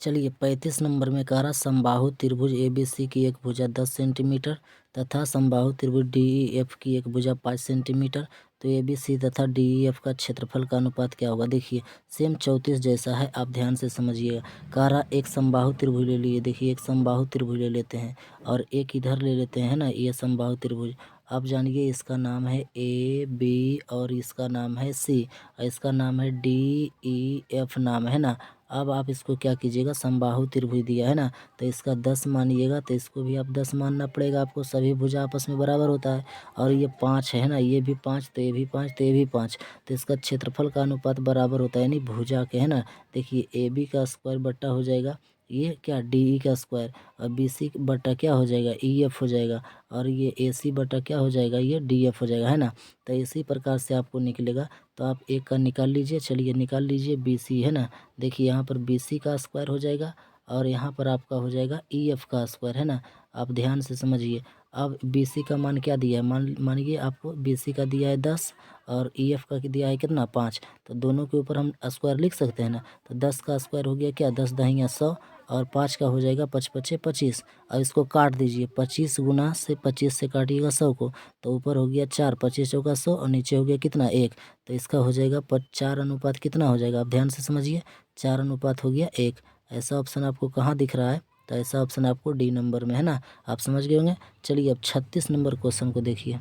चलिए 35 नंबर में कह रहा समबाहु त्रिभुज ABC की एक भुजा 10 सेंटीमीटर तथा समबाहु त्रिभुज DEF की एक भुजा 5 सेंटीमीटर, तो ABC तथा DEF का क्षेत्रफल का अनुपात क्या होगा। देखिए सेम 34 जैसा है, आप ध्यान से समझिएगा। कह रहा एक समबाहु त्रिभुज ले लिए, देखिए एक समबाहु त्रिभुज ले लेते हैं और एक इधर ले लेते हैं ना, ये समबाहु त्रिभुज। आप जानिए इसका नाम है AB और इसका नाम है C और इसका नाम है DEF नाम है ना। अब आप इसको क्या कीजिएगा, समबाहु त्रिभुज दिया है ना, तो इसका 10 मानिएगा, तो इसको भी आप 10 मानना पड़ेगा आपको, सभी भुजा आपस में बराबर होता है। और ये 5 है ना, ये भी 5 तो ये भी 5 तो ये भी 5, तो इसका क्षेत्रफल का अनुपात बराबर होता है यानी भुजा के, है ना। देखिए AB का स्क्वायर बट्टा हो जाएगा ये क्या DE का स्क्वायर, और BC बट्टा क्या हो जाएगा EF हो जाएगा, और ये AC बट्टा क्या हो जाएगा ये DF हो जाएगा, है ना। तो इसी प्रकार से आपको निकलेगा। तो आप एक का निकाल लीजिए, चलिए निकाल लीजिए BC, है ना। देखिए यहाँ पर BC का स्क्वायर हो जाएगा, और यहाँ पर आपका हो जाएगा EF का स्क्वायर, है ना। आप ध्यान से समझिए। अब BC का मान क्या दिया है, मानिए आपको BC का दिया है 10 और EF का दिया है कितना 5, तो दोनों के ऊपर हम स्क्वायर लिख सकते हैं ना। तो 10 का स्क्वायर हो गया क्या 10 दहिया 100, और 5 का हो जाएगा 5 पचे 25। अब इसको काट दीजिए, 25 गुना से 25 से काटिएगा 100 को, तो ऊपर हो गया 4, 25 चौका 100 और नीचे हो गया कितना 1। तो इसका हो जाएगा 4 अनुपात कितना हो जाएगा, आप ध्यान से समझिए, 4 अनुपात हो गया 1। ऐसा ऑप्शन आपको कहाँ दिख रहा है, तो ऐसा ऑप्शन आपको डी नंबर में है ना, आप समझ गए होंगे। चलिए अब 36 नंबर क्वेश्चन को देखिए।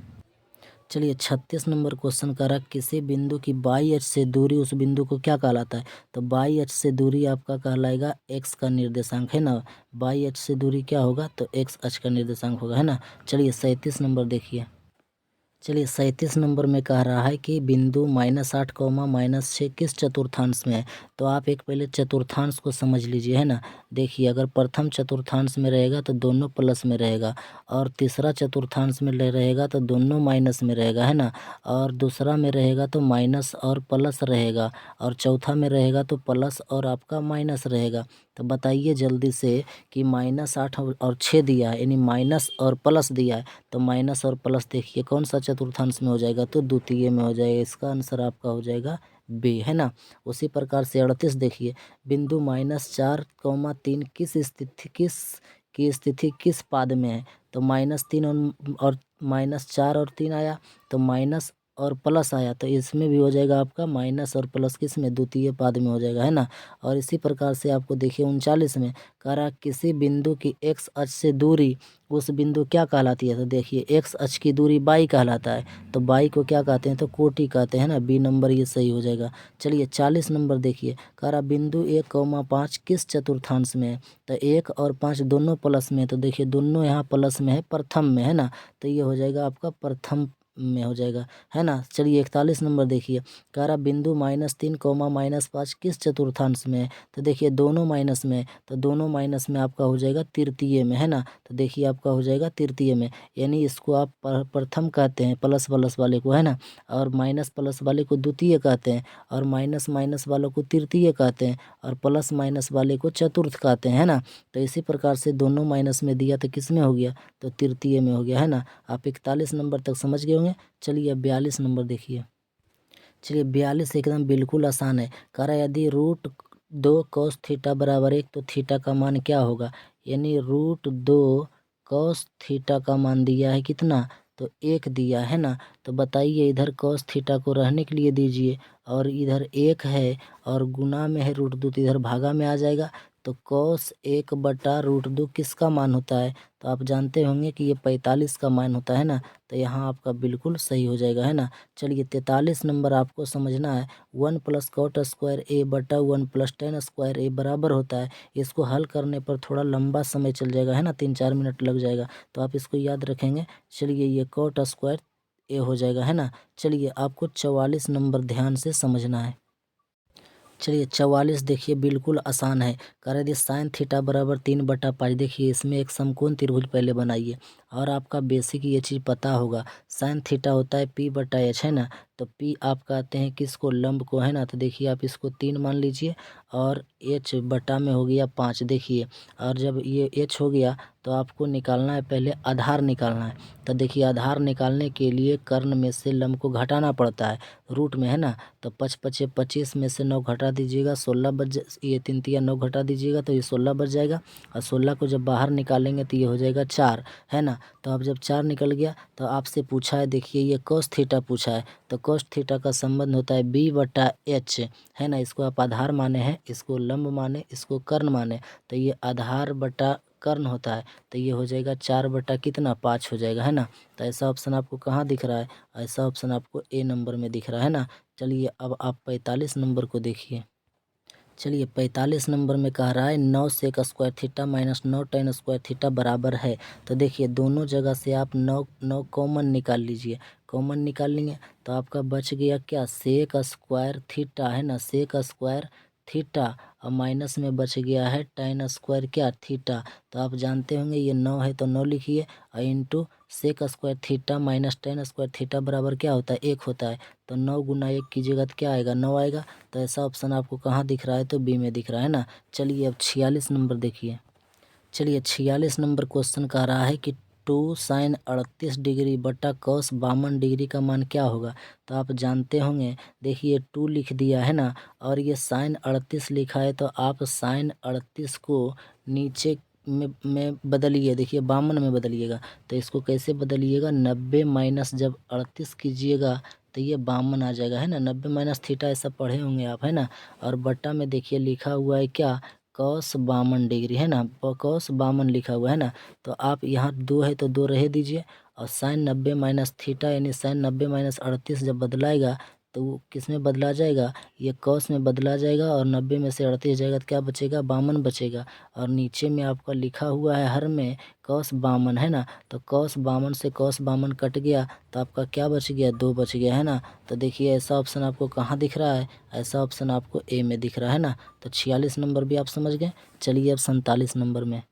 चलिए 36 नंबर क्वेश्चन का रहा, किसी बिंदु की बाई अक्ष से दूरी उस बिंदु को क्या कहलाता है। तो बाई अक्ष से दूरी आपका कहलाएगा एक्स का निर्देशांक है ना, बाई अक्ष से दूरी क्या होगा, तो एक्स अक्ष का निर्देशांक होगा है ना। चलिए 37 नंबर देखिए। चलिए 37 नंबर में कह रहा है कि बिंदु -8, -6 किस चतुर्थांश में है। तो आप एक पहले चतुर्थांश को समझ लीजिए है ना। देखिए अगर प्रथम चतुर्थांश में रहेगा तो दोनों प्लस में रहेगा, और तीसरा चतुर्थांश में रहेगा तो दोनों माइनस में रहेगा है ना, और दूसरा में रहेगा तो माइनस और प्लस रहेगा, और चौथा में रहेगा तो प्लस और आपका माइनस रहेगा। तो बताइए जल्दी से कि -8 और 6 दिया है, यानी माइनस और प्लस दिया है, तो माइनस और प्लस देखिए कौन सा चतुर्थांश में हो जाएगा, तो द्वितीय में हो जाएगा। इसका आंसर आपका हो जाएगा बी है ना। उसी प्रकार से 38 देखिए, बिंदु -4, 3 किस स्थिति किस पाद में है। तो -3 और -4 और 3 आया, तो माइनस और प्लस आया, तो इसमें भी हो जाएगा आपका माइनस और प्लस किस में, द्वितीय पाद में हो जाएगा है ना। और इसी प्रकार से आपको देखिए 39 में कह रहा किसी बिंदु की एक्स अक्ष से दूरी उस बिंदु क्या कहलाती है। तो देखिए एक्स अक्ष की दूरी बाई कहलाता है, तो बाई को क्या कहते हैं, तो कोटि कहते हैं ना, बी नंबर ये सही हो जाएगा। चलिए 40 नंबर देखिए, कह रहा बिंदु 1, 5 किस चतुर्थांश में है। तो 1 और 5 दोनों प्लस में है, तो देखिए दोनों यहाँ प्लस में है, प्रथम में है ना, तो ये हो जाएगा आपका प्रथम में हो जाएगा है ना। चलिए 41 नंबर देखिए, कह रहा बिंदु -3, -5 किस चतुर्थांश में है। तो देखिए दोनों माइनस में, तो दोनों माइनस में आपका हो जाएगा तृतीय में है ना। तो देखिए आपका हो जाएगा तृतीय में, यानी इसको आप प्रथम कहते हैं प्लस प्लस वाले को है ना, और माइनस प्लस वाले को द्वितीय कहते हैं, और माइनस माइनस वालों को तृतीय कहते हैं, और प्लस माइनस वाले को चतुर्थ कहते हैं है ना। तो इसी प्रकार से दोनों माइनस में दिया तो किस में हो गया, तो तृतीय में हो गया है ना। आप 41 नंबर तक समझ गए होंगे। चलिए अब 42 नंबर देखिए। चलिए 42 एकदम बिल्कुल आसान है, कह रहा है यदि √2 cos थीटा बराबर 1 तो थीटा का मान क्या होगा। यानी √2 cos थीटा का मान दिया है कितना, तो 1 दिया है ना। तो बताइए इधर cos थीटा को रहने के लिए दीजिए, और इधर 1 है और गुना में है √2, तो इधर भागा में आ जाएगा। तो cos 1/√2 किसका मान होता है, तो आप जानते होंगे कि ये 45 का मान होता है ना। तो यहाँ आपका बिल्कुल सही हो जाएगा है ना। चलिए 43 नंबर आपको समझना है, 1 + cot² a/1 + tan² a बराबर होता है। इसको हल करने पर थोड़ा लंबा समय चल जाएगा है ना, 3-4 मिनट लग जाएगा, तो आप इसको याद रखेंगे। चलिए ये cot² a हो जाएगा है ना। चलिए आपको 44 नंबर ध्यान से समझना है। चलिए 44 देखिए बिल्कुल आसान है, कह रहे थे sin थीटा बराबर 3/5। देखिए इसमें एक समकोण त्रिभुज पहले बनाइए, और आपका बेसिक ये चीज़ पता होगा, sin थीटा होता है p/h है ना। तो p आप कहते हैं किसको, लंब को है ना। तो देखिए आप इसको 3 मान लीजिए, और h बटा में हो गया 5। देखिए और जब ये h हो गया तो आपको निकालना है, पहले आधार निकालना है। तो देखिए आधार निकालने के लिए कर्ण में से लंब को घटाना पड़ता है, रूट में है ना। तो 5 × 5 = 25 में से 9 घटा दीजिएगा, 16 बच ये 3 × 9 घटा दीजिएगा तो ये 16 बच जाएगा, और 16 को जब बाहर निकालेंगे तो ये हो जाएगा 4 है ना। तो अब जब 4 निकल गया तो आपसे पूछा है, देखिए ये cos थीटा पूछा है, तो cos थीटा का संबंध होता है b/h है ना। इसको आप आधार माने हैं, इसको लंब माने, इसको कर्ण माने, तो ये आधार बटा कर्ण होता है, तो ये हो जाएगा 4/5 हो जाएगा है ना। तो ऐसा ऑप्शन आपको कहाँ दिख रहा है, ऐसा ऑप्शन आपको ए नंबर में दिख रहा है ना। चलिए अब आप 45 नंबर को देखिए। चलिए 45 नंबर में कह रहा है 9 sec² थीटा -9 tan² थीटा बराबर है। तो देखिए दोनों जगह से आप 9 कॉमन निकाल लीजिए, कॉमन निकाल लेंगे तो आपका बच गया क्या, sec² थीटा है ना, sec² थीटा, और माइनस में बच गया है tan² क्या, थीटा। तो आप जानते होंगे ये 9 है तो 9 लिखिए, और into sec² theta -tan² theta बराबर क्या होता है, 1 होता है। तो 9 × 1 कीजिएगा तो क्या आएगा, 9 आएगा। तो ऐसा ऑप्शन आपको कहाँ दिख रहा है, तो बी में दिख रहा है ना। चलिए अब 46 नंबर देखिए। चलिए 46 नंबर क्वेश्चन कह रहा है कि 2 साइन 38 डिग्री बटा cos 52 डिग्री का मान क्या होगा। तो आप जानते होंगे, देखिए 2 लिख दिया है ना, और ये साइन 38 लिखा है, तो आप साइन 38 को नीचे में बदलिए, देखिए 52 में बदलिएगा। तो इसको कैसे बदलिएगा, 90 माइनस जब 38 कीजिएगा तो ये 52 आ जाएगा, है ना। 90 माइनस थीटा ऐसा पढ़े होंगे आप, है ना। और बट्टा में देखिए लिखा हुआ है क्या, cos 52 डिग्री, है ना, cos 52 लिखा हुआ है ना। तो आप यहाँ 2 है तो 2 रह दीजिए, और साइन 90 माइनस थीटा यानी साइन 90 माइनस 38 जब बदलाएगा तो वो किस में बदला जाएगा, ये cos में बदला जाएगा, और 90 में से 38 जाएगा तो क्या बचेगा, 52 बचेगा। और नीचे में आपका लिखा हुआ है हर में cos 52, है ना। तो cos 52 से cos 52 कट गया तो आपका क्या बच गया, 2 बच गया, है ना। तो देखिए ऐसा ऑप्शन आपको कहाँ दिख रहा है, ऐसा ऑप्शन आपको ए में दिख रहा है ना। तो 46 नंबर भी आप समझ गए। चलिए अब 47 नंबर में,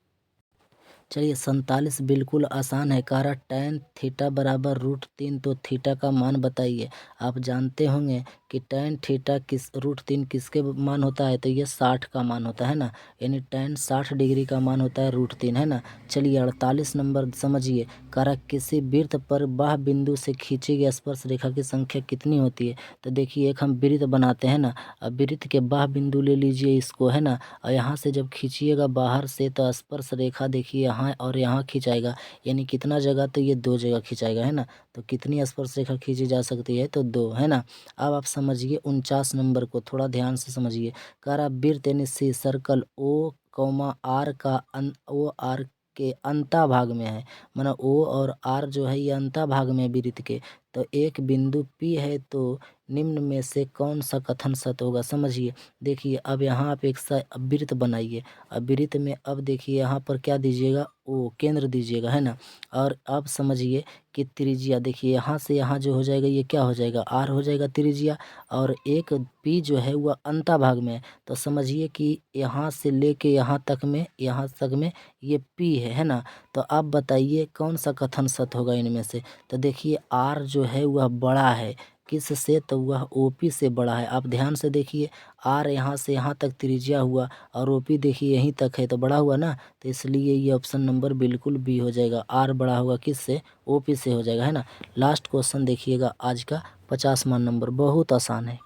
चलिए 47 बिल्कुल आसान है। कह रहा tan थीटा बराबर √3, तो थीटा का मान बताइए। आप जानते होंगे कि tan थीटा √3 किसके मान होता है, तो ये 60 का मान होता है ना, यानी tan 60 डिग्री का मान होता है √3, है ना। चलिए 48 नंबर समझिए। कह रहा किसी वृत्त पर बाह्य बिंदु से खींची गई स्पर्श रेखा की संख्या कितनी होती है। तो देखिए एक हम वृत्त बनाते हैं ना, अब वृत्त के बाह्य बिंदु ले लीजिए इसको, है ना, और यहाँ से जब खींचिएगा बाहर से तो स्पर्श रेखा देखिए यहाँ और यहाँ खिंचाएगा, यानी कितना जगह, तो ये 2 जगह खिंचाएगा, है ना। तो कितनी स्पर्श रेखा खींची जा सकती है, तो 2, है ना। अब आप समझिए 49 नंबर को, थोड़ा ध्यान से समझिए। कह रहा वृत्त यानी सी सर्कल O, R का O R के अंता भाग में है, माना O और R जो है ये अंता भाग में वृत्त के। तो एक बिंदु P है, तो निम्न में से कौन सा कथन सत्य होगा। समझिए, देखिए अब यहाँ आप एक वृत्त बनाइए, अब वृत्त में अब देखिए यहाँ पर क्या दीजिएगा, ओ केंद्र दीजिएगा, है ना। और अब समझिए कि त्रिज्या देखिए यहाँ से यहाँ जो हो जाएगा ये क्या हो जाएगा, आर हो जाएगा त्रिज्या, और एक पी जो है वह अंता भाग में है। तो समझिए कि यहाँ से लेके यहाँ तक में ये पी है ना। तो आप बताइए कौन सा कथन सत्य होगा इनमें से। तो देखिए आर जो है वह बड़ा है किससे, तो वह ओपी से बड़ा है। आप ध्यान से देखिए, आर यहाँ से यहाँ तक त्रिज्या हुआ, और ओपी देखिए यहीं तक है, तो बड़ा हुआ ना। तो इसलिए ये ऑप्शन नंबर बिल्कुल बी हो जाएगा, आर बड़ा होगा किससे, ओपी से हो जाएगा, है ना। लास्ट क्वेश्चन देखिएगा आज का 50वां नंबर, बहुत आसान है।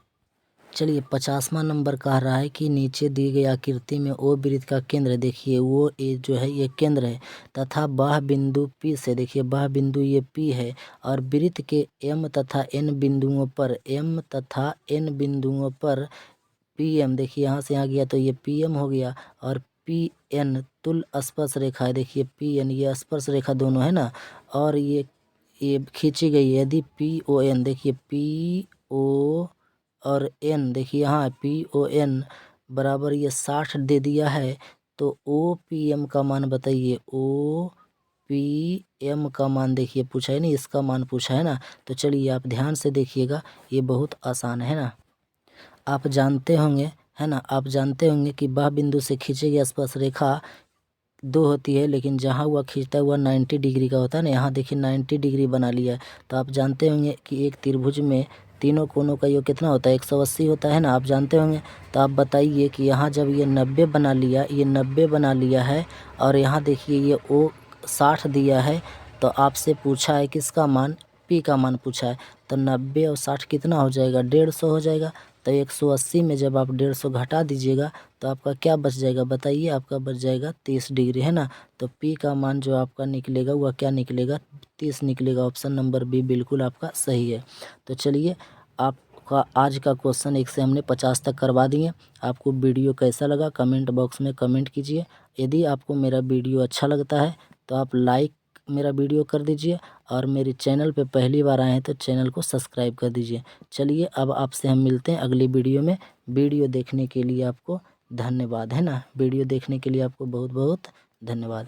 चलिए 50वां नंबर कह रहा है कि नीचे दी गई आकृति में ओ वृत्त का केंद्र, देखिए वो ए जो है ये केंद्र है, तथा बाह्य बिंदु पी से, देखिए बाह्य बिंदु ये पी है, और वृत्त के एम तथा एन बिंदुओं पर पी एम, देखिए यहाँ से यहाँ गया तो ये पी एम हो गया, और पी एन तुल स्पर्श रेखा है, देखिए पी एन ये स्पर्श रेखा दोनों है ना, और ये खींची गई है। यदि पी ओ एन, देखिए पी ओ और एन, देखिए यहाँ पी ओ एन बराबर ये 60 दे दिया है, तो ओ पी एम का मान बताइए, ओ पी एम का मान देखिए पूछा है नहीं, इसका मान पूछा है ना। तो चलिए आप ध्यान से देखिएगा, ये बहुत आसान है ना। आप जानते होंगे, है ना, आप जानते होंगे कि बाह्य बिंदु से खींची गई स्पर्श रेखा 2 होती है, लेकिन जहाँ हुआ खींचता हुआ 90 डिग्री का होता है ना, यहाँ देखिए 90 डिग्री बना लिया है। तो आप जानते होंगे कि एक त्रिभुज में तीनों कोनों का योग कितना होता है, 180 होता है ना, आप जानते होंगे। तो आप बताइए कि यहाँ जब ये 90 बना लिया, ये 90 बना लिया है, और यहाँ देखिए ये ओ 60 दिया है, तो आपसे पूछा है किसका मान, पी का मान पूछा है। तो 90 और 60 कितना हो जाएगा, 150 हो जाएगा। तो 180 में जब आप 150 घटा दीजिएगा तो आपका क्या बच जाएगा, बताइए, आपका बच जाएगा 30 डिग्री, है ना। तो पी का मान जो आपका निकलेगा वह क्या निकलेगा, 30 निकलेगा। ऑप्शन नंबर बी बिल्कुल आपका सही है। तो चलिए आपका आज का क्वेश्चन 1 से हमने 50 तक करवा दिए। आपको वीडियो कैसा लगा कमेंट बॉक्स में कमेंट कीजिए। यदि आपको मेरा वीडियो अच्छा लगता है तो आप लाइक मेरा वीडियो कर दीजिए, और मेरे चैनल पे पहली बार आए हैं तो चैनल को सब्सक्राइब कर दीजिए। चलिए अब आपसे हम मिलते हैं अगली वीडियो में। वीडियो देखने के लिए आपको धन्यवाद, है ना। वीडियो देखने के लिए आपको बहुत बहुत धन्यवाद।